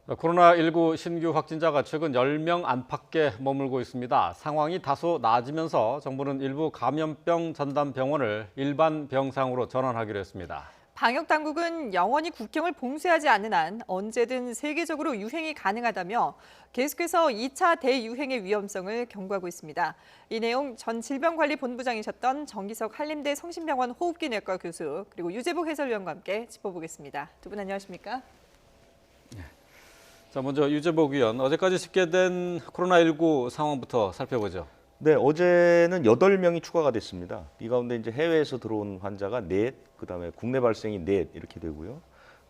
코로나19 신규 확진자가 최근 10명 안팎에 머물고 있습니다. 상황이 다소 나아지면서 정부는 일부 감염병 전담 병원을 일반 병상으로 전환하기로 했습니다. 방역 당국은 영원히 국경을 봉쇄하지 않는 한 언제든 세계적으로 유행이 가능하다며 계속해서 2차 대유행의 위험성을 경고하고 있습니다. 이 내용 전 질병관리본부장이셨던 정기석 한림대 성심병원 호흡기내과 교수 그리고 유재복 해설위원과 함께 짚어보겠습니다. 두 분 안녕하십니까? 자, 먼저 유재복 위원, 어제까지 집계된 코로나19 상황부터 살펴보죠. 네, 어제는 8명이 추가가 됐습니다. 이 가운데 이제 해외에서 들어온 환자가 4, 그다음에 국내 발생이 4 이렇게 되고요.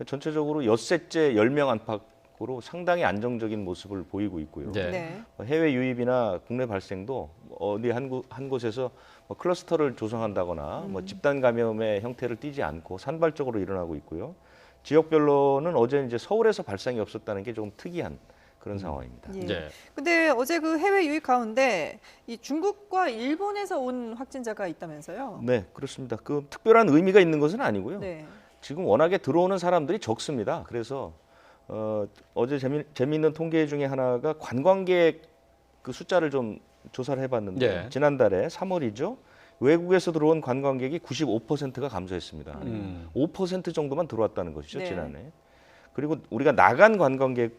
전체적으로 엿새째 10명 안팎으로 상당히 안정적인 모습을 보이고 있고요. 네. 해외 유입이나 국내 발생도 어디 한 곳에서 뭐 클러스터를 조성한다거나 뭐 집단 감염의 형태를 띠지 않고 산발적으로 일어나고 있고요. 지역별로는 어제 이제 서울에서 발생이 없었다는 게 좀 특이한 그런 상황입니다. 예. 네. 근데 어제 그 해외 유입 가운데 이 중국과 일본에서 온 확진자가 있다면서요? 네, 그렇습니다. 그 특별한 의미가 있는 것은 아니고요. 네. 지금 워낙에 들어오는 사람들이 적습니다. 그래서 어제 재미있는 통계 중에 하나가 관광객 그 숫자를 좀 조사를 해봤는데 네. 지난달에 3월이죠. 외국에서 들어온 관광객이 95%가 감소했습니다. 5% 정도만 들어왔다는 것이죠, 네. 지난해. 그리고 우리가 나간 관광객은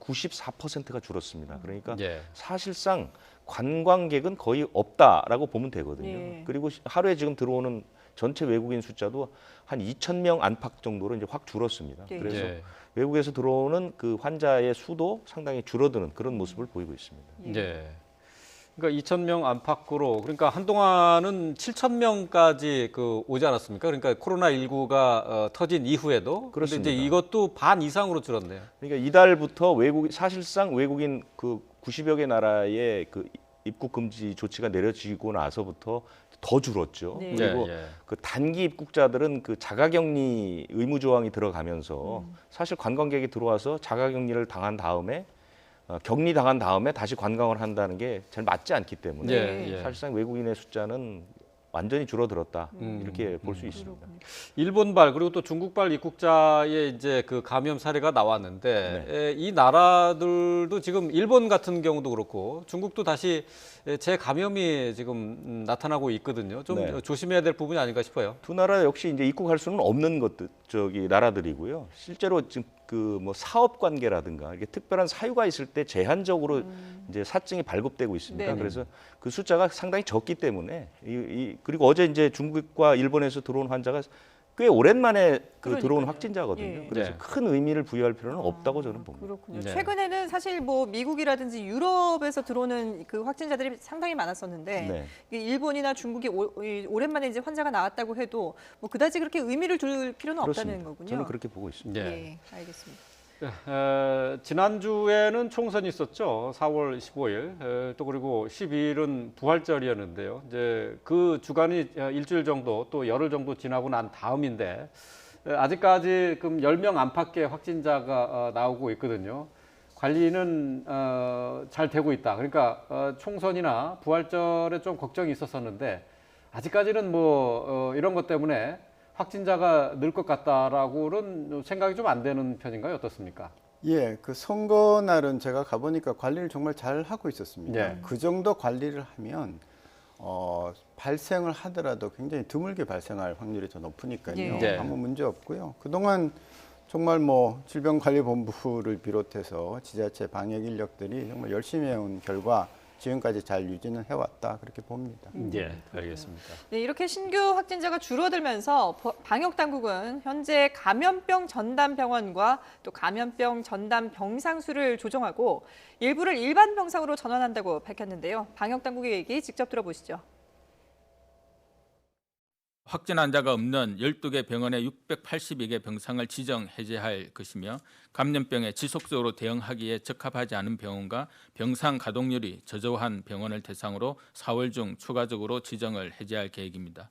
94%가 줄었습니다. 그러니까 예. 사실상 관광객은 거의 없다라고 보면 되거든요. 예. 그리고 하루에 지금 들어오는 전체 외국인 숫자도 한 2,000명 안팎 정도로 이제 확 줄었습니다. 예. 그래서 예. 외국에서 들어오는 그 환자의 수도 상당히 줄어드는 그런 모습을 보이고 있습니다. 네. 그러니까 2,000명 안팎으로, 그러니까 한동안은 7,000명까지 오지 않았습니까? 그러니까 코로나19가 터진 이후에도. 그런데 이제 그렇습니다. 이것도 반 이상으로 줄었네요. 그러니까 이달부터 사실상 외국인 그 90여 개 나라의 그 입국 금지 조치가 내려지고 나서부터 더 줄었죠. 네. 그리고 예. 그 단기 입국자들은 그 자가격리 의무 조항이 들어가면서 사실 관광객이 들어와서 자가격리를 당한 다음에 격리 당한 다음에 다시 관광을 한다는 게 잘 맞지 않기 때문에 예, 예. 사실상 외국인의 숫자는 완전히 줄어들었다 이렇게 볼 수 있습니다. 일본발 그리고 또 중국발 입국자의 이제 그 감염 사례가 나왔는데 이 나라들도 지금 일본 같은 경우도 그렇고 중국도 다시 재감염이 지금 나타나고 있거든요. 좀 네. 조심해야 될 부분이 아닌가 싶어요. 두 나라 역시 이제 입국할 수는 없는 나라들이고요. 실제로 지금 그 뭐 사업 관계라든가 이게 특별한 사유가 있을 때 제한적으로 이제 사증이 발급되고 있습니다. 네네. 그래서 그 숫자가 상당히 적기 때문에 그리고 어제 이제 중국과 일본에서 들어온 환자가 꽤 오랜만에 들어온 그러니까요. 확진자거든요. 예. 그래서 네. 큰 의미를 부여할 필요는 없다고 저는 봅니다. 그렇군요. 네. 최근에는 사실 뭐 미국이라든지 유럽에서 들어오는 그 확진자들이 상당히 많았었는데 네. 이게 일본이나 중국이 오랜만에 이제 환자가 나왔다고 해도 뭐 그다지 그렇게 의미를 둘 필요는 없다는 그렇습니다. 거군요. 저는 그렇게 보고 있습니다. 네. 예, 알겠습니다. 지난주에는 총선이 있었죠. 4월 15일. 또 그리고 12일은 부활절이었는데요. 이제 그 주간이 일주일 정도 또 열흘 정도 지나고 난 다음인데 아직까지 10명 안팎의 확진자가 나오고 있거든요. 관리는 잘 되고 있다. 그러니까 총선이나 부활절에 좀 걱정이 있었었는데 아직까지는 뭐 이런 것 때문에 확진자가 늘 것 같다라고는 생각이 좀 안 되는 편인가요? 어떻습니까? 예, 그 선거 날은 제가 가보니까 관리를 정말 잘 하고 있었습니다. 네. 그 정도 관리를 하면 발생을 하더라도 굉장히 드물게 발생할 확률이 더 높으니까요. 예. 네. 아무 문제 없고요. 그동안 정말 뭐 질병관리본부를 비롯해서 지자체 방역 인력들이 정말 열심히 해온 결과 지금까지 잘 유지는 해왔다 그렇게 봅니다. 예, 알겠습니다. 네, 이렇게 신규 확진자가 줄어들면서 방역 당국은 현재 감염병 전담 병원과 또 감염병 전담 병상 수를 조정하고 일부를 일반 병상으로 전환한다고 밝혔는데요. 방역 당국의 얘기 직접 들어보시죠. 확진 환자가 없는 12개 병원의 682개 병상을 지정 해제할 것이며 감염병에 지속적으로 대응하기에 적합하지 않은 병원과 병상 가동률이 저조한 병원을 대상으로 4월 중 추가적으로 지정을 해제할 계획입니다.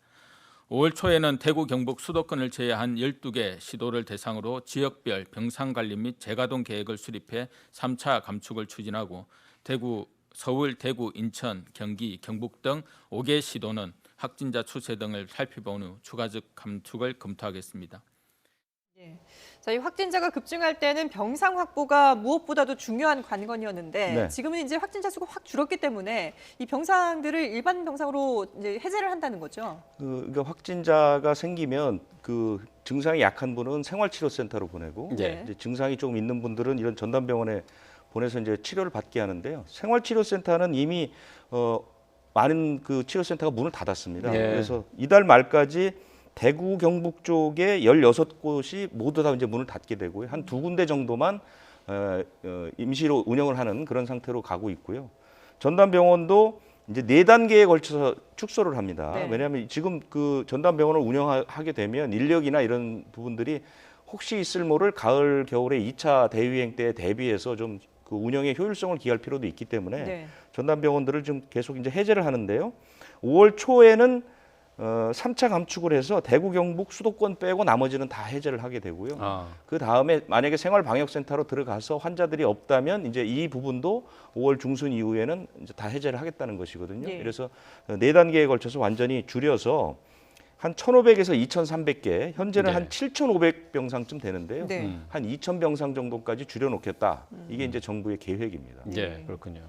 5월 초에는 대구, 경북, 수도권을 제외한 12개 시도를 대상으로 지역별 병상 관리 및 재가동 계획을 수립해 3차 감축을 추진하고 서울, 대구, 인천, 경기, 경북 등 5개 시도는 확진자 추세 등을 살펴본 후 추가적 감축을 검토하겠습니다. 자, 이 확진자가 급증할 때는 병상 확보가 무엇보다도 중요한 관건이었는데 네. 지금은 이제 확진자 수가 확 줄었기 때문에 이 병상들을 일반 병상으로 이제 해제를 한다는 거죠. 그러니까 확진자가 생기면 그 증상이 약한 분은 생활치료센터로 보내고 네. 이제 증상이 조금 있는 분들은 이런 전담병원에 보내서 이제 치료를 받게 하는데요. 생활치료센터는 이미 많은 그 치료센터가 문을 닫았습니다. 네. 그래서 이달 말까지 대구 경북 쪽에 16곳이 모두 다 이제 문을 닫게 되고요. 한 2군데 정도만 임시로 운영을 하는 그런 상태로 가고 있고요. 전담병원도 이제 4단계에 걸쳐서 축소를 합니다. 네. 왜냐하면 지금 그 전담병원을 운영하게 되면 인력이나 이런 부분들이 혹시 있을 모를 가을 겨울에 2차 대유행 때 대비해서 좀 그 운영의 효율성을 기할 필요도 있기 때문에 네. 전담병원들을 좀 계속 이제 해제를 하는데요. 5월 초에는 3차 감축을 해서 대구 경북 수도권 빼고 나머지는 다 해제를 하게 되고요. 아. 그 다음에 만약에 생활방역센터로 들어가서 환자들이 없다면 이제 이 부분도 5월 중순 이후에는 이제 다 해제를 하겠다는 것이거든요. 예. 그래서 4단계에 걸쳐서 완전히 줄여서 한 1,500에서 2,300개, 현재는 네. 한 7,500병상쯤 되는데요. 네. 한 2,000병상 정도까지 줄여놓겠다. 이게 이제 정부의 계획입니다. 예, 그렇군요.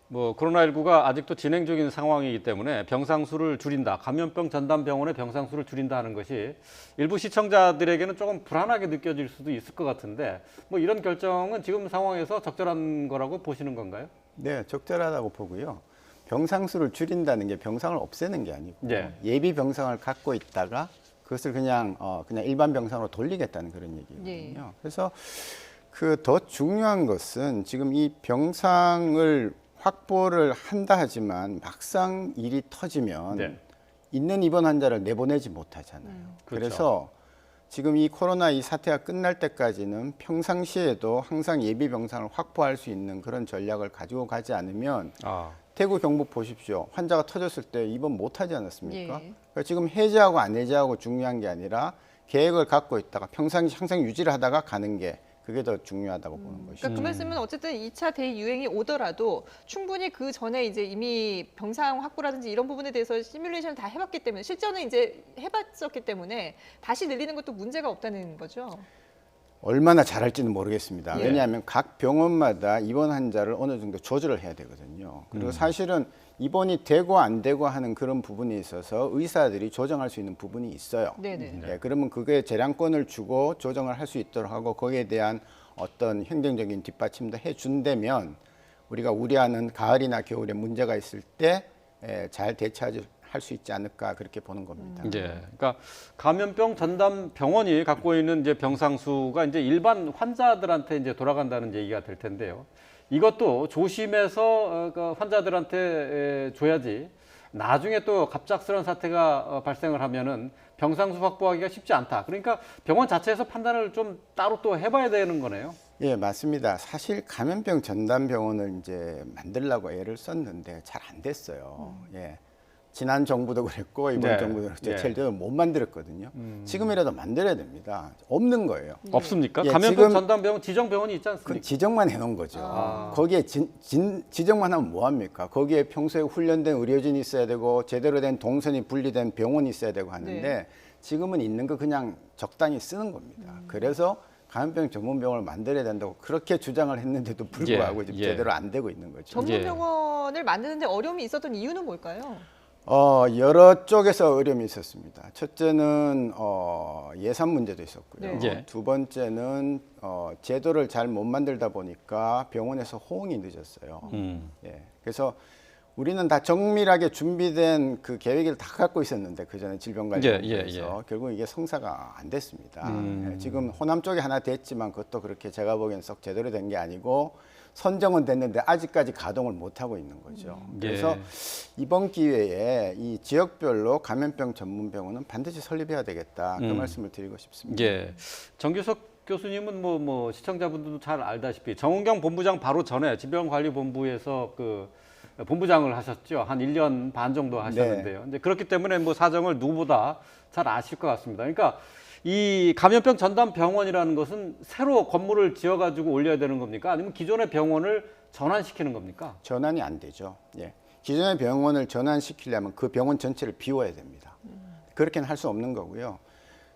뭐 코로나19가 아직도 진행 중인 상황이기 때문에 병상 수를 줄인다, 감염병 전담 병원의 병상 수를 줄인다 하는 것이 일부 시청자들에게는 조금 불안하게 느껴질 수도 있을 것 같은데 뭐 이런 결정은 지금 상황에서 적절한 거라고 보시는 건가요? 네, 적절하다고 보고요. 병상 수를 줄인다는 게 병상을 없애는 게 아니고 네. 예비 병상을 갖고 있다가 그것을 그냥 일반 병상으로 돌리겠다는 그런 얘기거든요. 그래서 그 더 중요한 것은 지금 이 병상을 확보를 한다 하지만 막상 일이 터지면 네. 있는 입원 환자를 내보내지 못하잖아요. 그렇죠. 그래서 지금 이 코로나 이 사태가 끝날 때까지는 평상시에도 항상 예비 병상을 확보할 수 있는 그런 전략을 가지고 가지 않으면 아, 대구 경북 보십시오. 환자가 터졌을 때 입원 못하지 않았습니까? 예. 그러니까 지금 해제하고 안 해제하고 중요한 게 아니라 계획을 갖고 있다가 평상시 항상 유지를 하다가 가는 게 그게 더 중요하다고 보는 것이죠. 그러니까 그 말씀은 어쨌든 2차 대유행이 오더라도 충분히 그 전에 이제 이미 병상 확보라든지 이런 부분에 대해서 시뮬레이션을 다 해봤기 때문에 실전에 이제 해봤었기 때문에 다시 늘리는 것도 문제가 없다는 거죠. 얼마나 잘할지는 모르겠습니다. 예. 왜냐하면 각 병원마다 입원 환자를 어느 정도 조절을 해야 되거든요. 그리고 사실은 입원이 되고 안 되고 하는 그런 부분이 있어서 의사들이 조정할 수 있는 부분이 있어요. 네네. 예, 그러면 그게 재량권을 주고 조정을 할 수 있도록 하고 거기에 대한 어떤 행정적인 뒷받침도 해준다면 우리가 우려하는 가을이나 겨울에 문제가 있을 때 잘 대처할 수 있지 않을까 그렇게 보는 겁니다. 이제 그러니까 감염병 전담 병원이 갖고 있는 이제 병상 수가 이제 일반 환자들한테 이제 돌아간다는 얘기가 될 텐데요. 이것도 조심해서 그 환자들한테 줘야지. 나중에 또 갑작스러운 사태가 발생을 하면은 병상 수 확보하기가 쉽지 않다. 그러니까 병원 자체에서 판단을 좀 따로 또 해봐야 되는 거네요. 예, 맞습니다. 사실 감염병 전담병원을 이제 만들려고 애를 썼는데 잘 안 됐어요. 예. 지난 정부도 그랬고 이번 네. 정부도 그랬죠. 예. 제대로 못 만들었거든요. 지금이라도 만들어야 됩니다. 없는 거예요. 없습니까? 예, 감염병 지금 전담 병원 지정 병원이 있지 그 않습니까? 지정만 해놓은 거죠. 아. 거기에 지정만 하면 뭐 합니까? 거기에 평소에 훈련된 의료진이 있어야 되고 제대로 된 동선이 분리된 병원이 있어야 되고 하는데 네. 지금은 있는 거 그냥 적당히 쓰는 겁니다. 그래서 감염병 전문병원을 만들어야 된다고 그렇게 주장을 했는데도 불구하고 예, 지금 예. 제대로 안 되고 있는 거죠. 전문병원을 만드는데 어려움이 있었던 이유는 뭘까요? 여러 쪽에서 어려움이 있었습니다. 첫째는 예산 문제도 있었고요. 네. 예. 두 번째는 제도를 잘 못 만들다 보니까 병원에서 호응이 늦었어요. 예. 그래서 우리는 다 정밀하게 준비된 그 계획을 다 갖고 있었는데 그 전에 질병관리본부에서 결국 이게 성사가 안 됐습니다. 예, 지금 호남 쪽에 하나 됐지만 그것도 그렇게 제가 보기엔 썩 제대로 된 게 아니고 선정은 됐는데 아직까지 가동을 못 하고 있는 거죠. 그래서 이번 기회에 이 지역별로 감염병 전문병원은 반드시 설립해야 되겠다. 그 말씀을 드리고 싶습니다. 예. 정규석 교수님은 뭐 시청자분들도 잘 알다시피 정은경 본부장 바로 전에 질병관리본부에서 그 본부장을 하셨죠. 한 1년 반 정도 하셨는데요. 이제 그렇기 때문에 뭐 사정을 누구보다 잘 아실 것 같습니다. 그러니까 이 감염병 전담 병원이라는 것은 새로 건물을 지어가지고 올려야 되는 겁니까? 아니면 기존의 병원을 전환시키는 겁니까? 전환이 안 되죠. 예. 기존의 병원을 전환시키려면 그 병원 전체를 비워야 됩니다. 그렇게는 할 수 없는 거고요.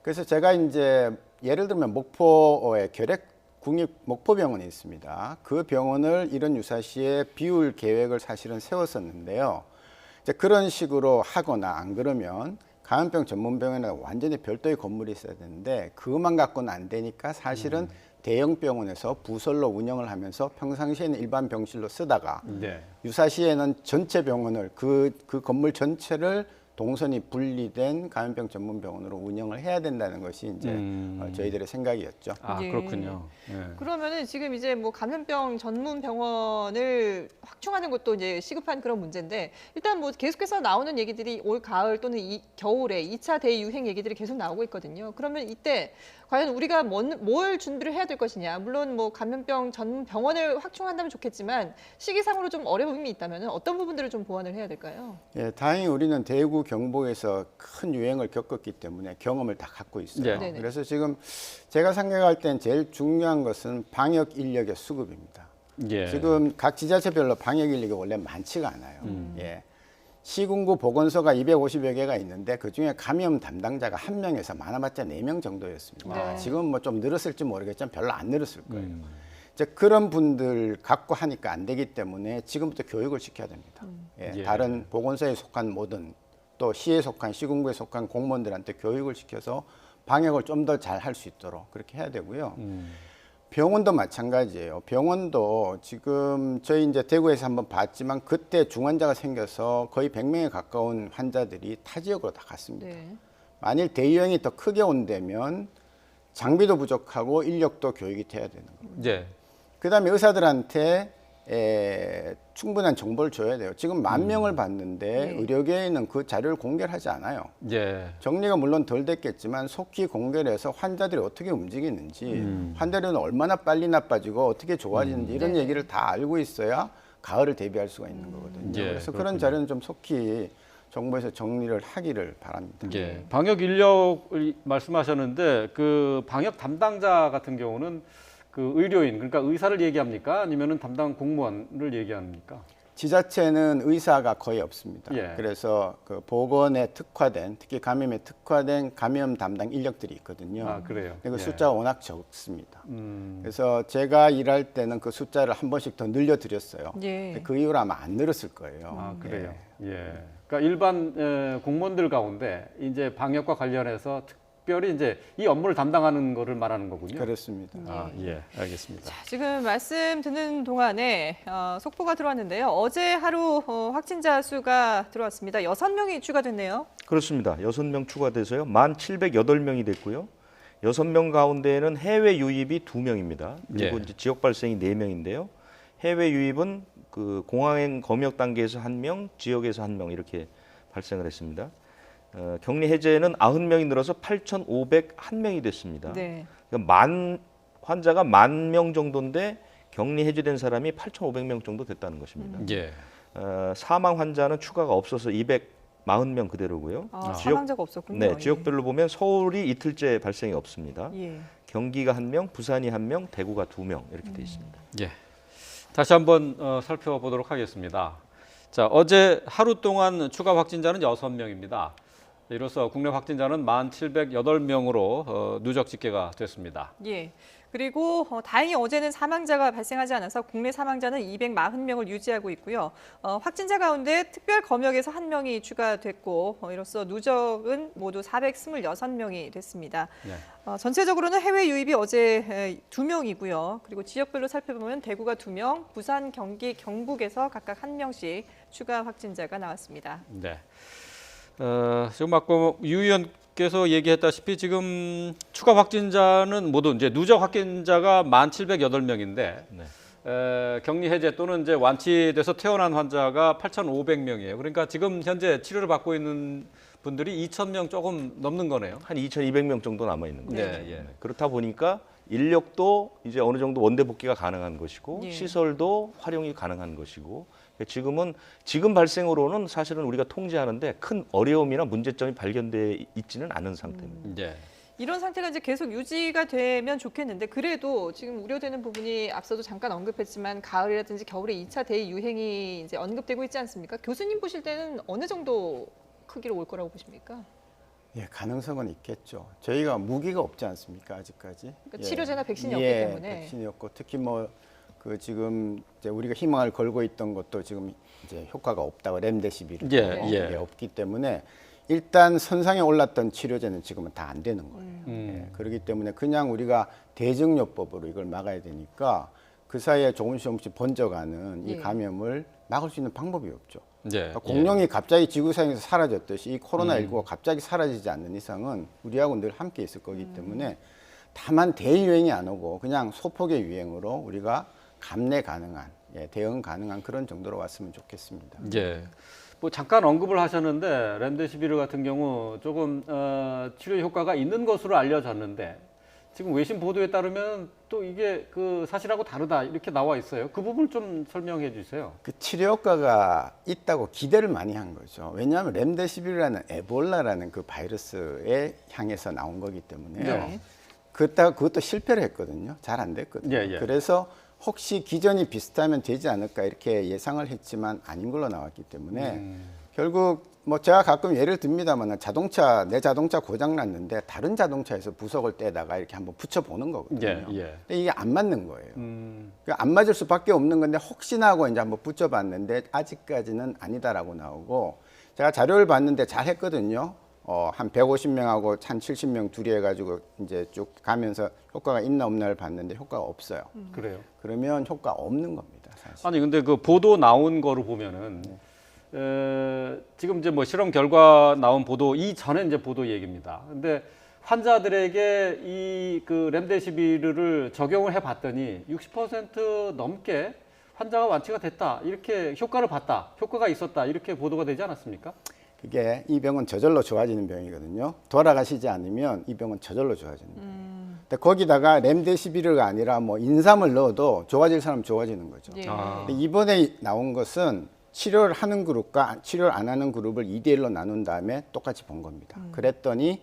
그래서 제가 이제 예를 들면 목포에 결핵 국립 목포병원이 있습니다. 그 병원을 이런 유사시에 비울 계획을 사실은 세웠었는데요. 이제 그런 식으로 하거나 안 그러면 감염병 전문병원은 완전히 별도의 건물이 있어야 되는데 그것만 갖고는 안 되니까 사실은 대형 병원에서 부설로 운영을 하면서 평상시에는 일반 병실로 쓰다가 네. 유사시에는 전체 병원을 그 건물 전체를 동선이 분리된 감염병 전문 병원으로 운영을 해야 된다는 것이 이제 저희들의 생각이었죠. 아, 예. 그렇군요. 예. 그러면은 지금 이제 뭐 감염병 전문 병원을 확충하는 것도 이제 시급한 그런 문제인데 일단 뭐 계속해서 나오는 얘기들이 올 가을 또는 겨울에 2차 대유행 얘기들이 계속 나오고 있거든요. 그러면 이때 과연 우리가 뭘 준비를 해야 될 것이냐. 물론 뭐 감염병 전문 병원을 확충한다면 좋겠지만 시기상으로 좀 어려움이 있다면 어떤 부분들을 좀 보완을 해야 될까요? 예, 다행히 우리는 대구 경북에서 큰 유행을 겪었기 때문에 경험을 다 갖고 있어요. 네. 그래서 지금 제가 생각할 땐 제일 중요한 것은 방역 인력의 수급입니다. 예. 지금 각 지자체별로 방역 인력이 원래 많지가 않아요. 예. 시군구 보건소가 250여 개가 있는데 그중에 감염 담당자가 1명에서 많아봤자 4명 정도였습니다. 네. 지금 뭐 좀 늘었을지 모르겠지만 별로 안 늘었을 거예요. 이제 그런 분들 갖고 하니까 안 되기 때문에 지금부터 교육을 시켜야 됩니다. 예, 예. 다른 보건소에 속한 모든 또 시에 속한 시군구에 속한 공무원들한테 교육을 시켜서 방역을 좀 더 잘 할 수 있도록 그렇게 해야 되고요. 병원도 마찬가지예요. 병원도 지금 저희 이제 대구에서 한번 봤지만 그때 중환자가 생겨서 거의 100명에 가까운 환자들이 타 지역으로 다 갔습니다. 네. 만일 대유행이 더 크게 온다면 장비도 부족하고 인력도 교육이 돼야 되는 거예요. 예. 그다음에 의사들한테 충분한 정보를 줘야 돼요. 지금 10,000명을 봤는데 네. 의료계에는 그 자료를 공개를 하지 않아요. 예. 정리가 물론 덜 됐겠지만 속히 공개를 해서 환자들이 어떻게 움직이는지 환자들은 얼마나 빨리 나빠지고 어떻게 좋아지는지 이런 네. 얘기를 다 알고 있어야 가을을 대비할 수가 있는 거거든요. 예, 그래서 그렇군요. 그런 자료는 좀 속히 정부에서 정리를 하기를 바랍니다. 예. 방역 인력을 말씀하셨는데 그 방역 담당자 같은 경우는 그 의료인 그러니까 의사를 얘기합니까? 아니면은 담당 공무원을 얘기합니까? 지자체는 의사가 거의 없습니다. 예. 그래서 그 보건에 특화된 특히 감염에 특화된 감염 담당 인력들이 있거든요. 아, 그래요. 근데 그 예. 숫자가 워낙 적습니다. 그래서 제가 일할 때는 그 숫자를 한 번씩 더 늘려드렸어요. 예. 그 이후로 아마 안 늘었을 거예요. 아, 그래요. 예. 그러니까 일반 공무원들 가운데 이제 방역과 관련해서 특별히 이제 이 업무를 담당하는 거를 말하는 거군요. 그렇습니다. 아, 예. 알겠습니다. 지금 말씀 듣는 동안에 속보가 들어왔는데요. 어제 하루 확진자 수가 들어왔습니다. 6명이 추가됐네요. 그렇습니다. 6명 추가돼서요. 1,708명이 됐고요. 6명 가운데에는 해외 유입이 2명입니다. 그리고 예. 이제 지역 발생이 4명인데요. 해외 유입은 그 공항행 검역 단계에서 1명, 지역에서 1명 이렇게 발생을 했습니다. 격리 해제는 90명이 늘어서 8,501명이 됐습니다. 네. 그러니까 환자가 10,000명 정도인데 격리 해제된 사람이 8,500명 정도 됐다는 것입니다. 예. 사망 환자는 추가가 없어서 240명 그대로고요. 사망자가 없었군요. 네, 지역별로 보면 서울이 이틀째 발생이 없습니다. 예. 경기가 1명, 부산이 1명, 대구가 2명 이렇게 돼 있습니다. 예. 다시 한번 살펴보도록 하겠습니다. 자, 어제 하루 동안 추가 확진자는 6명입니다. 이로써 국내 확진자는 1,708명으로 누적 집계가 됐습니다. 예. 그리고 다행히 어제는 사망자가 발생하지 않아서 국내 사망자는 240명을 유지하고 있고요. 확진자 가운데 특별 검역에서 1명이 추가됐고 이로써 누적은 모두 426명이 됐습니다. 네. 전체적으로는 해외 유입이 어제 2명이고요. 그리고 지역별로 살펴보면 대구가 2명, 부산, 경기, 경북에서 각각 1명씩 추가 확진자가 나왔습니다. 네. 지금 아까 유 의원께서 얘기했다시피 지금 추가 확진자는 모두 이제 누적 확진자가 1,708명인데 격리 해제 또는 이제 완치돼서 퇴원한 환자가 8,500명이에요. 그러니까 지금 현재 치료를 받고 있는 분들이 2,000명 조금 넘는 거네요. 한 2,200명 정도 남아 있는 거죠. 네, 예. 그렇다 보니까 인력도 이제 어느 정도 원대 복귀가 가능한 것이고 예. 시설도 활용이 가능한 것이고 지금 발생으로는 사실은 우리가 통제하는데 큰 어려움이나 문제점이 발견돼 있지는 않은 상태입니다. 예. 이런 상태가 이제 계속 유지가 되면 좋겠는데 그래도 지금 우려되는 부분이 앞서도 잠깐 언급했지만 가을이라든지 겨울에 2차 대유행이 이제 언급되고 있지 않습니까? 교수님 보실 때는 어느 정도 크기로 올 거라고 보십니까? 예, 가능성은 있겠죠. 저희가 무기가 없지 않습니까, 아직까지? 그러니까 치료제나 백신이 없기 예, 때문에. 백신이 없고 특히 뭐 그 지금 이제 우리가 희망을 걸고 있던 것도 지금 이제 효과가 없다고 렘데시비르 예. 없기 때문에 일단 선상에 올랐던 치료제는 지금은 다 안 되는 거예요. 음. 예, 그렇기 때문에 그냥 우리가 대증요법으로 이걸 막아야 되니까 그 사이에 조금씩 번져가는 이 예. 감염을 막을 수 있는 방법이 없죠. 예. 그러니까 공룡이 갑자기 지구상에서 사라졌듯이 이 코로나19가 갑자기 사라지지 않는 이상은 우리하고 늘 함께 있을 거기 때문에 다만 대유행이 안 오고 그냥 소폭의 유행으로 우리가 감내 가능한, 예, 대응 가능한 그런 정도로 왔으면 좋겠습니다. 예. 뭐 잠깐 언급을 하셨는데 렘데시비르 같은 경우 조금 치료 효과가 있는 것으로 알려졌는데 지금 외신 보도에 따르면 또 이게 그 사실하고 다르다 이렇게 나와 있어요. 그 부분 좀 설명해 주세요. 그 치료 효과가 있다고 기대를 많이 한 거죠. 왜냐하면 렘데시비르라는 에볼라라는 그 바이러스에 향해서 나온 거기 때문에요. 네. 그것도 실패를 했거든요. 잘 안 됐거든요. 예. 그래서 혹시 기전이 비슷하면 되지 않을까 이렇게 예상을 했지만 아닌 걸로 나왔기 때문에 결국 뭐 제가 가끔 예를 듭니다만 내 자동차 고장 났는데 다른 자동차에서 부속을 떼다가 이렇게 한번 붙여보는 거거든요. 예. 근데 이게 안 맞는 거예요. 음. 그러니까 안 맞을 수밖에 없는 건데 혹시나 하고 이제 한번 붙여봤는데 아직까지는 아니다라고 나오고 제가 자료를 봤는데 잘 했거든요. 한 150명하고 한 70명 둘이 해가지고 이제 쭉 가면서 효과가 있나 없나를 봤는데 효과가 없어요. 그래요. 그러면 효과 없는 겁니다, 사실. 아니 근데 그 보도 나온 거로 보면은 지금 이제 뭐 실험 결과 나온 보도 이전에 이제 보도 얘기입니다. 근데 환자들에게 이 그 렘데시비르를 적용을 해봤더니 60% 넘게 환자가 완치가 됐다 이렇게 효과를 봤다, 효과가 있었다 이렇게 보도가 되지 않았습니까? 그게 이 병은 저절로 좋아지는 병이거든요. 돌아가시지 않으면 이 병은 저절로 좋아지는 거예요. 근데 거기다가 렘데시비르가 아니라 뭐 인삼을 넣어도 좋아질 사람 좋아지는 거죠. 예. 아. 근데 이번에 나온 것은 치료를 하는 그룹과 치료를 안 하는 그룹을 2대1로 나눈 다음에 똑같이 본 겁니다. 그랬더니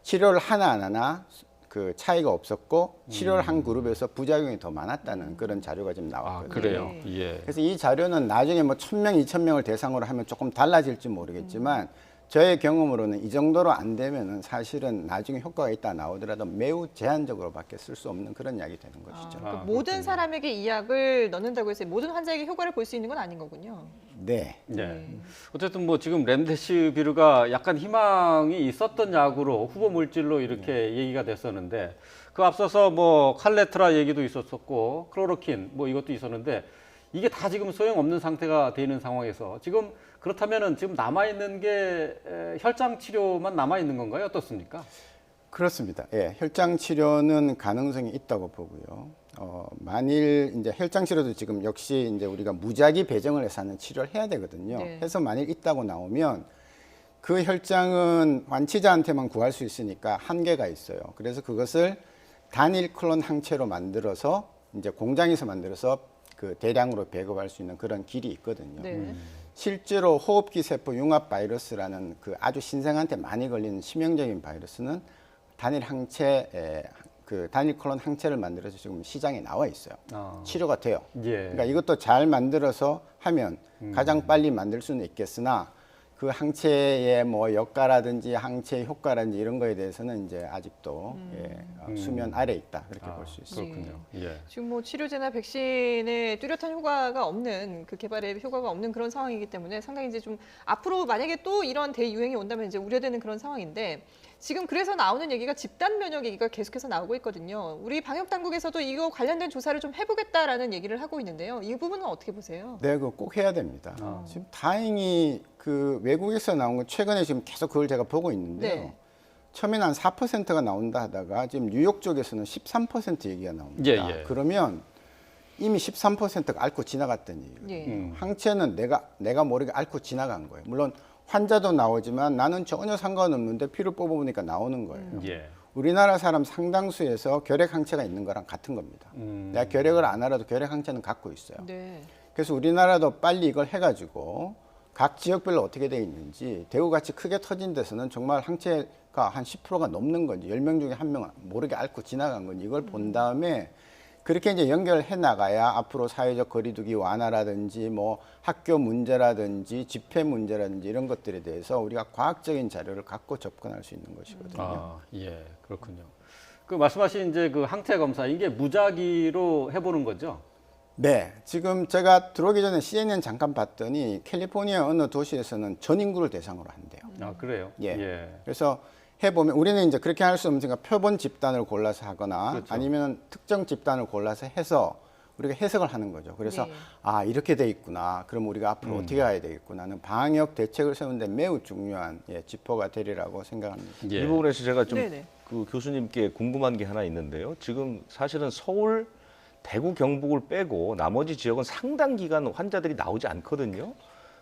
치료를 하나 안 하나 그 차이가 없었고 치료를 한 그룹에서 부작용이 더 많았다는 그런 자료가 지금 아 나왔거든요. 그래요. 예. 그래서 이 자료는 나중에 뭐 1000명, 2000명을 대상으로 하면 조금 달라질지 모르겠지만 저의 경험으로는 이 정도로 안 되면은 사실은 나중에 효과가 있다 나오더라도 매우 제한적으로밖에 쓸 수 없는 그런 약이 되는 것이죠. 그러니까 모든 사람에게 이 약을 넣는다고 해서 모든 환자에게 효과를 볼 수 있는 건 아닌 거군요. 네. 예. 어쨌든 뭐 지금 렘데시비르가 약간 희망이 있었던 약으로 후보 물질로 이렇게 얘기가 됐었는데 그 앞서서 뭐 칼레트라 얘기도 있었었고 클로로킨 뭐 이것도 있었는데 이게 다 지금 소용없는 상태가 되는 상황에서 지금 그렇다면은 지금 남아 있는 게 혈장 치료만 남아 있는 건가요? 어떻습니까? 그렇습니다. 예, 혈장 치료는 가능성이 있다고 보고요. 만일 이제 혈장 치료도 지금 역시 이제 우리가 무작위 배정을 해서 하는 치료를 해야 되거든요. 네. 해서 만일 있다고 나오면 그 혈장은 완치자한테만 구할 수 있으니까 한계가 있어요. 그래서 그것을 단일 클론 항체로 만들어서 이제 공장에서 만들어서 그 대량으로 배급할 수 있는 그런 길이 있거든요. 네. 실제로 호흡기 세포 융합 바이러스라는 그 아주 신생한테 많이 걸리는 치명적인 바이러스는 단일 항체 그 단일 클론 항체를 만들어서 지금 시장에 나와 있어요. 치료가 돼요. 예. 그러니까 이것도 잘 만들어서 하면 가장 빨리 만들 수는 있겠으나 그 항체의 뭐 역가라든지 항체 효과라든지 이런 거에 대해서는 이제 아직도 수면 아래 있다 그렇게 볼 수 있습니다. 그렇군요. 예. 지금 뭐 치료제나 백신에 뚜렷한 효과가 없는 그 개발에 효과가 없는 그런 상황이기 때문에 상당히 이제 좀 앞으로 만약에 또 이런 대유행이 온다면 이제 우려되는 그런 상황인데 지금 그래서 나오는 얘기가 집단 면역 얘기가 계속해서 나오고 있거든요. 우리 방역 당국에서도 이거 관련된 조사를 좀 해보겠다라는 얘기를 하고 있는데요. 이 부분은 어떻게 보세요? 네, 그거 꼭 해야 됩니다. 지금 다행히 그 외국에서 나온 건 최근에 지금 계속 그걸 제가 보고 있는데요. 네. 처음에는 한 4%가 나온다 하다가 지금 뉴욕 쪽에서는 13% 얘기가 나옵니다. 예. 그러면 이미 13%가 앓고 지나갔던 얘기예요. 예. 항체는 내가 모르게 앓고 지나간 거예요. 물론 환자도 나오지만 나는 전혀 상관없는데 피를 뽑아보니까 나오는 거예요. 예. 우리나라 사람 상당수에서 결핵 항체가 있는 거랑 같은 겁니다. 내가 결핵을 안 알아도 결핵 항체는 갖고 있어요. 네. 그래서 우리나라도 빨리 이걸 해가지고 각 지역별로 어떻게 돼 있는지 대구같이 크게 터진 데서는 정말 항체가 한 10%가 넘는 건지 10명 중에 1명 모르게 앓고 지나간 건지 이걸 본 다음에 그렇게 이제 연결해 나가야 앞으로 사회적 거리두기 완화라든지 뭐 학교 문제라든지 집회 문제라든지 이런 것들에 대해서 우리가 과학적인 자료를 갖고 접근할 수 있는 것이거든요. 아, 예, 그렇군요. 그 말씀하신 이제 그 항체 검사 이게 무작위로 해보는 거죠? 네, 지금 제가 들어오기 전에 CNN 잠깐 봤더니 캘리포니아 어느 도시에서는 전 인구를 대상으로 한대요. 아, 그래요? 예. 그래서 해보면 우리는 이제 그렇게 할 수 없으니까 표본 집단을 골라서 하거나 그렇죠. 아니면 특정 집단을 골라서 해서 우리가 해석을 하는 거죠. 그래서 네. 아 이렇게 돼 있구나. 그럼 우리가 앞으로 어떻게 가야 되겠구나는 방역 대책을 세우는데 매우 중요한 지표가 되리라고 생각합니다. 예. 이 부분에서 제가 좀 네네. 그 교수님께 궁금한 게 하나 있는데요. 지금 사실은 서울, 대구, 경북을 빼고 나머지 지역은 상당 기간 환자들이 나오지 않거든요.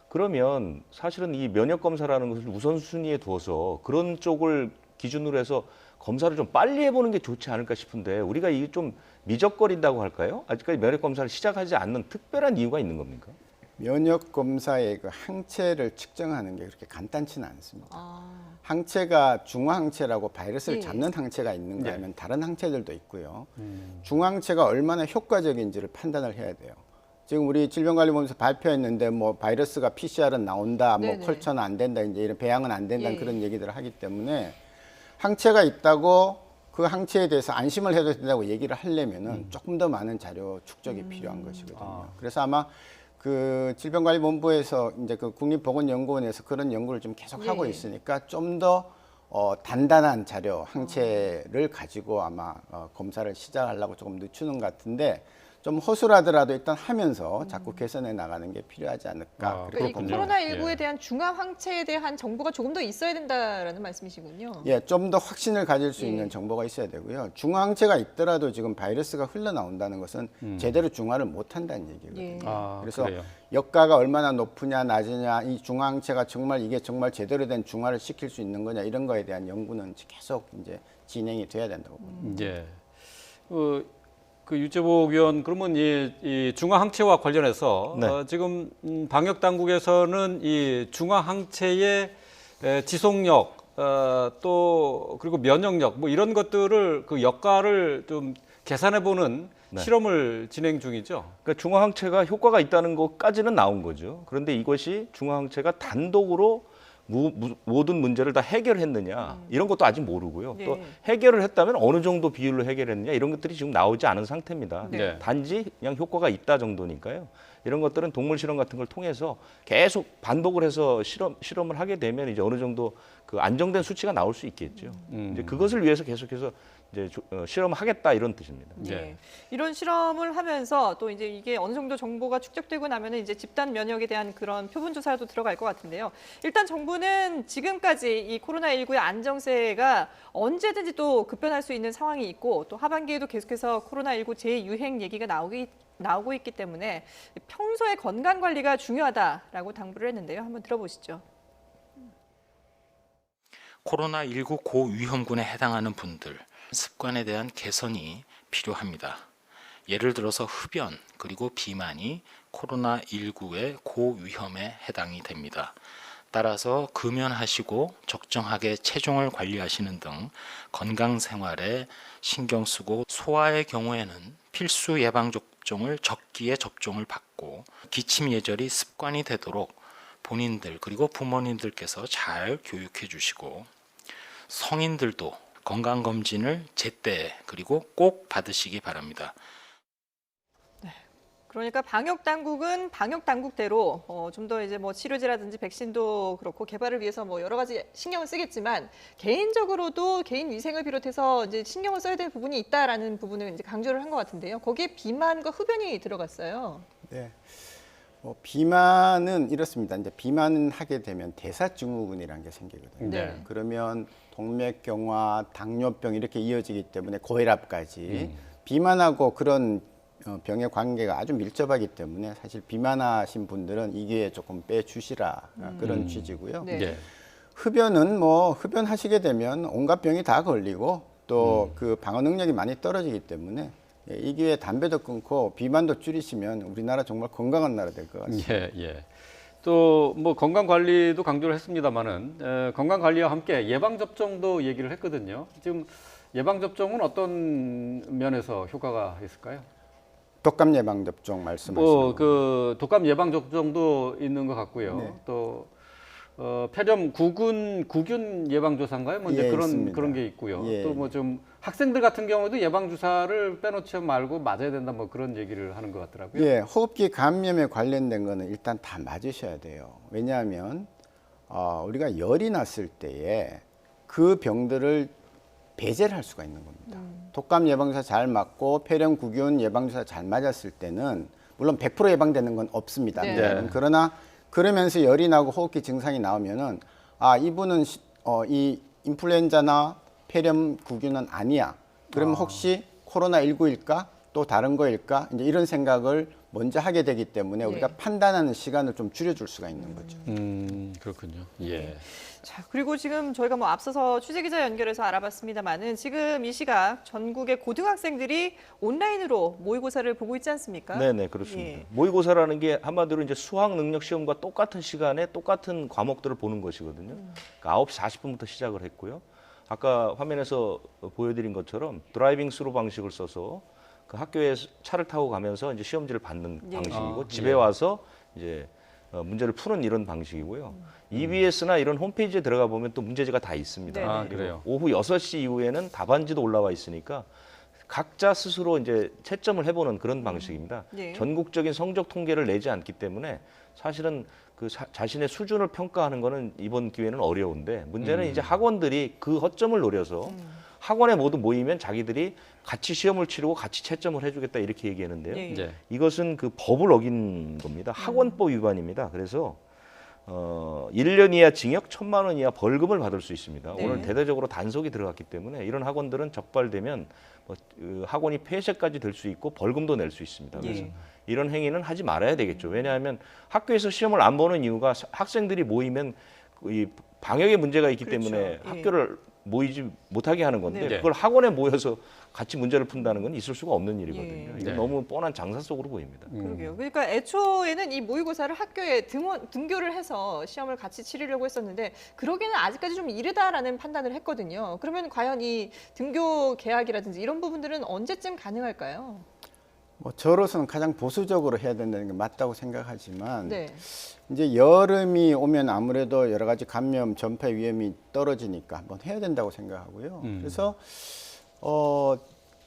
그러면 사실은 이 면역 검사라는 것을 우선순위에 두어서 그런 쪽을 기준으로 해서 검사를 좀 빨리 해보는 게 좋지 않을까 싶은데 우리가 이게 좀 미적거린다고 할까요? 아직까지 면역 검사를 시작하지 않는 특별한 이유가 있는 겁니까? 면역 검사의 그 항체를 측정하는 게 그렇게 간단치는 않습니다. 아, 항체가 중화항체라고 바이러스를 예. 잡는 항체가 있는가 네. 하면 다른 항체들도 있고요. 중화항체가 얼마나 효과적인지를 판단을 해야 돼요. 지금 우리 질병관리본부에서 발표했는데 뭐 바이러스가 PCR은 나온다, 뭐 네네. 컬처는 안 된다, 이제 이런 배양은 안 된다 예. 그런 얘기들을 하기 때문에 항체가 있다고 그 항체에 대해서 안심을 해도 된다고 얘기를 하려면은 조금 더 많은 자료 축적이 필요한 것이거든요. 그래서 아마 그 질병관리본부에서 이제 그 국립보건연구원에서 그런 연구를 좀 계속 하고 예. 있으니까 좀 더 단단한 자료, 항체를 가지고 아마 검사를 시작하려고 조금 늦추는 것 같은데 좀 허술하더라도 일단 하면서 자꾸 개선해 나가는 게 필요하지 않을까. 아, 그렇게 그러니까 이 그렇군요. 코로나19에 예. 대한 중화 항체에 대한 정보가 조금 더 있어야 된다라는 말씀이시군요. 예, 좀 더 확신을 가질 수 예. 있는 정보가 있어야 되고요. 중화항체가 있더라도 지금 바이러스가 흘러나온다는 것은 제대로 중화를 못 한다는 얘기거든요. 예. 아, 그래서 그래요? 역가가 얼마나 높으냐 낮으냐 이 중화항체가 정말 이게 정말 제대로 된 중화를 시킬 수 있는 거냐 이런 거에 대한 연구는 계속 이제 진행이 돼야 된다고 봅니다. 예. 그 유재복 위원 그러면 이 중화 항체와 관련해서 네. 지금 방역 당국에서는 이 중화 항체의 지속력 또 그리고 면역력 뭐 이런 것들을 그 역할을 좀 계산해 보는 네. 실험을 진행 중이죠. 그러니까 중화항체가 효과가 있다는 것까지는 나온 거죠. 그런데 이것이 중화항체가 단독으로 모든 문제를 다 해결했느냐 이런 것도 아직 모르고요. 네. 또 해결을 했다면 어느 정도 비율로 해결했느냐 이런 것들이 지금 나오지 않은 상태입니다. 네. 단지 그냥 효과가 있다 정도니까요. 이런 것들은 동물 실험 같은 걸 통해서 계속 반복을 해서 실험을 하게 되면 이제 어느 정도 그 안정된 수치가 나올 수 있겠죠. 이제 그것을 위해서 계속해서 이제 실험하겠다 이런 뜻입니다. 네. 예. 이런 실험을 하면서 또 이제 이게 어느 정도 정보가 축적되고 나면은 이제 집단 면역에 대한 그런 표본 조사도 들어갈 것 같은데요. 일단 정부는 지금까지 이 코로나19의 안정세가 언제든지 또 급변할 수 있는 상황이 있고 또 하반기에도 계속해서 코로나19 재유행 얘기가 나오고 있기 때문에 평소에 건강 관리가 중요하다라고 당부를 했는데요. 한번 들어보시죠. 코로나19 고위험군에 해당하는 분들 습관에 대한 개선이 필요합니다. 예를 들어서 흡연 그리고 비만이 코로나19의 고위험에 해당이 됩니다. 따라서 금연하시고 적정하게 체중을 관리하시는 등 건강 생활에 신경 쓰고 소아의 경우에는 필수 예방 접종을 적기에 접종을 받고 기침 예절이 습관이 되도록 본인들 그리고 부모님들께서 잘 교육해 주시고 성인들도 건강검진을 제때 그리고 꼭 받으시기 바랍니다. 그러니까 방역 당국은 방역 당국대로 좀 더 이제 뭐 치료제라든지 백신도 그렇고 개발을 위해서 뭐 여러 가지 신경을 쓰겠지만 개인적으로도 개인 위생을 비롯해서 이제 신경을 써야 될 부분이 있다라는 부분을 이제 강조를 한 것 같은데요. 거기에 비만과 흡연이 들어갔어요. 네. 비만은 이렇습니다. 이제 비만은 하게 되면 대사증후군이라는 게 생기거든요. 네. 그러면 동맥경화, 당뇨병 이렇게 이어지기 때문에 고혈압까지 비만하고 그런 병의 관계가 아주 밀접하기 때문에 사실 비만하신 분들은 이 기회에 조금 빼주시라 그런 취지고요. 네. 예. 흡연은 뭐 흡연하시게 되면 온갖 병이 다 걸리고 또 그 방어 능력이 많이 떨어지기 때문에 이 기회에 담배도 끊고 비만도 줄이시면 우리나라 정말 건강한 나라 될 것 같습니다. 예, 예. 또 뭐 건강 관리도 강조를 했습니다만은 건강 관리와 함께 예방 접종도 얘기를 했거든요. 지금 예방 접종은 어떤 면에서 효과가 있을까요? 독감 예방 접종 말씀하시는 뭐 그 독감 예방 접종도 있는 것 같고요. 네. 또 폐렴 구균 예방 조사인가요? 뭐 이제 예, 그런 있습니다. 그런 게 있고요. 예. 또 뭐 좀 학생들 같은 경우도 예방 주사를 빼놓지 말고 맞아야 된다 뭐 그런 얘기를 하는 것 같더라고요. 예, 호흡기 감염에 관련된 거는 일단 다 맞으셔야 돼요. 왜냐하면 우리가 열이 났을 때에 그 병들을 배제를 할 수가 있는 겁니다. 독감 예방주사 잘 맞고 폐렴 구균 예방주사 잘 맞았을 때는 물론 100% 예방되는 건 없습니다. 네. 네. 그러나 그러면서 열이 나고 호흡기 증상이 나오면은 이분은 이 인플루엔자나 폐렴 구균은 아니야. 그러면 혹시 코로나19일까? 또 다른 거일까? 이제 이런 생각을 먼저 하게 되기 때문에 우리가 예. 판단하는 시간을 좀 줄여줄 수가 있는 거죠. 그렇군요. 예. 자, 그리고 지금 저희가 뭐 앞서서 취재기자 연결해서 알아봤습니다만은 지금 이 시각 전국의 고등학생들이 온라인으로 모의고사를 보고 있지 않습니까? 네네 그렇습니다. 예. 모의고사라는 게 한마디로 이제 수학 능력 시험과 똑같은 시간에 똑같은 과목들을 보는 것이거든요. 그러니까 9시 40분부터 시작을 했고요. 아까 화면에서 보여드린 것처럼 드라이빙 스루 방식을 써서 그 학교에 차를 타고 가면서 이제 시험지를 받는 예. 방식이고 아, 집에 예. 와서 이제 문제를 푸는 이런 방식이고요. EBS나 이런 홈페이지에 들어가 보면 또 문제지가 다 있습니다. 네네. 아, 그리고 그래요? 오후 6시 이후에는 답안지도 올라와 있으니까 각자 스스로 이제 채점을 해보는 그런 방식입니다. 예. 전국적인 성적 통계를 내지 않기 때문에 사실은 그 자신의 수준을 평가하는 거는 이번 기회는 어려운데 문제는 이제 학원들이 그 허점을 노려서 학원에 모두 모이면 자기들이 같이 시험을 치르고 같이 채점을 해주겠다 이렇게 얘기하는데요. 예. 네. 이것은 그 법을 어긴 겁니다. 학원법 위반입니다. 그래서 1년 이하 징역 1,000만 원 이하 벌금을 받을 수 있습니다. 네. 오늘 대대적으로 단속이 들어갔기 때문에 이런 학원들은 적발되면 학원이 폐쇄까지 될 수 있고 벌금도 낼 수 있습니다. 그래서 예. 이런 행위는 하지 말아야 되겠죠. 왜냐하면 학교에서 시험을 안 보는 이유가 학생들이 모이면 이 방역에 문제가 있기 그렇죠. 때문에 예. 학교를 모이지 못하게 하는 건데 네. 그걸 학원에 모여서 같이 문제를 푼다는 건 있을 수가 없는 일이거든요. 예. 이건 네. 너무 뻔한 장사 속으로 보입니다. 그러게요. 그러니까 애초에는 이 모의고사를 학교에 등교를 해서 시험을 같이 치르려고 했었는데 그러기에는 아직까지 좀 이르다라는 판단을 했거든요. 그러면 과연 이 등교 개학이라든지 이런 부분들은 언제쯤 가능할까요? 뭐 저로서는 가장 보수적으로 해야 된다는 게 맞다고 생각하지만 네. 이제 여름이 오면 아무래도 여러 가지 감염 전파 위험이 떨어지니까 한번 해야 된다고 생각하고요. 그래서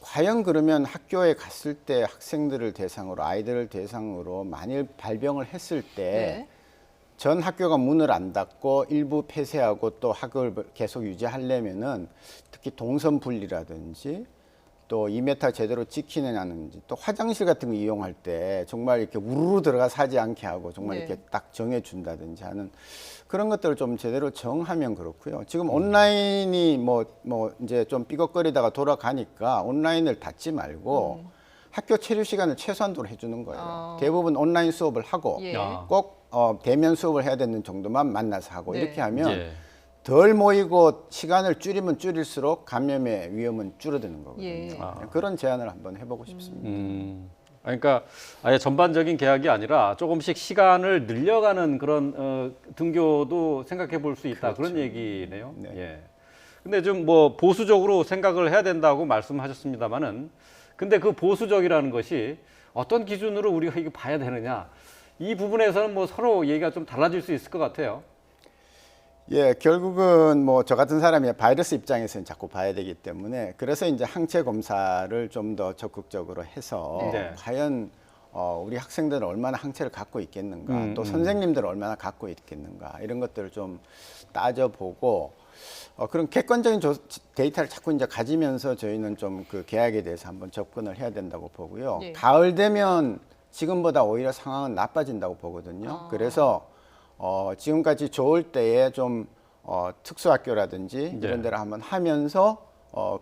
과연 그러면 학교에 갔을 때 학생들을 대상으로 아이들을 대상으로 만일 발병을 했을 때 네. 전 학교가 문을 안 닫고 일부 폐쇄하고 또 학교를 계속 유지하려면은 특히 동선 분리라든지 또 2m 제대로 지키느냐는지 또 화장실 같은 거 이용할 때 정말 이렇게 우르르 들어가서 하지 않게 하고 정말 네. 이렇게 딱 정해준다든지 하는 그런 것들을 좀 제대로 정하면 그렇고요. 지금 온라인이 뭐 이제 좀 삐걱거리다가 돌아가니까 온라인을 닫지 말고 학교 체류 시간을 최소한도로 해주는 거예요. 대부분 온라인 수업을 하고 예. 아. 꼭 대면 수업을 해야 되는 정도만 만나서 하고 네. 이렇게 하면 예. 덜 모이고 시간을 줄이면 줄일수록 감염의 위험은 줄어드는 거거든요. 예. 그런 제안을 한번 해보고 싶습니다. 그러니까 아예 전반적인 개학이 아니라 조금씩 시간을 늘려가는 그런 등교도 생각해 볼 수 있다 그런 얘기네요. 네. 예. 근데 좀 뭐 보수적으로 생각을 해야 된다고 말씀하셨습니다만은 근데 그 보수적이라는 것이 어떤 기준으로 우리가 이거 봐야 되느냐 이 부분에서는 뭐 서로 얘기가 좀 달라질 수 있을 것 같아요. 예, 결국은 뭐 저 같은 사람이 바이러스 입장에서는 자꾸 봐야 되기 때문에 그래서 이제 항체 검사를 좀 더 적극적으로 해서 네. 과연 우리 학생들은 얼마나 항체를 갖고 있겠는가, 또 선생님들은 얼마나 갖고 있겠는가 이런 것들을 좀 따져보고 그런 객관적인 데이터를 자꾸 이제 가지면서 저희는 좀 그 계약에 대해서 한번 접근을 해야 된다고 보고요. 네. 가을 되면 지금보다 오히려 상황은 나빠진다고 보거든요. 그래서 지금까지 좋을 때에 좀 특수학교라든지 네. 이런 데를 한번 하면서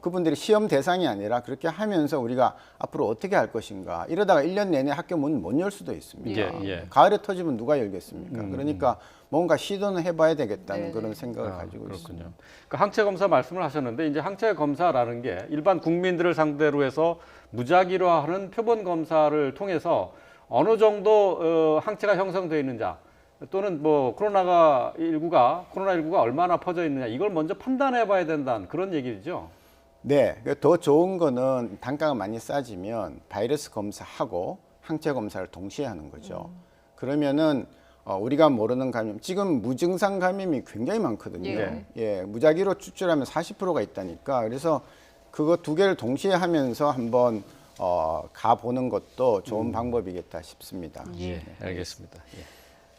그분들이 시험 대상이 아니라 그렇게 하면서 우리가 앞으로 어떻게 할 것인가 이러다가 1년 내내 학교 문 못 열 수도 있습니다. 예, 예. 가을에 터지면 누가 열겠습니까? 그러니까 뭔가 시도는 해봐야 되겠다는 네네. 그런 생각을 가지고 그렇군요. 있습니다. 그 항체 검사 말씀을 하셨는데 이제 항체 검사라는 게 일반 국민들을 상대로 해서 무작위로하는 표본 검사를 통해서 어느 정도 항체가 형성되어 있는지 또는 뭐 코로나19가 얼마나 퍼져 있느냐 이걸 먼저 판단해 봐야 된다는 그런 얘기죠. 네, 더 좋은 거는 단가가 많이 싸지면 바이러스 검사하고 항체 검사를 동시에 하는 거죠. 그러면은 우리가 모르는 감염, 지금 무증상 감염이 굉장히 많거든요. 예. 예, 무작위로 추출하면 40%가 있다니까. 그래서 그거 두 개를 동시에 하면서 한번 가보는 것도 좋은 방법이겠다 싶습니다. 예, 알겠습니다. 예.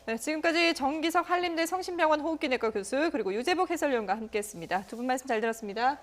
네, 지금까지 정기석 한림대 성심병원 호흡기내과 교수 그리고 유재복 해설위원과 함께했습니다. 두 분 말씀 잘 들었습니다.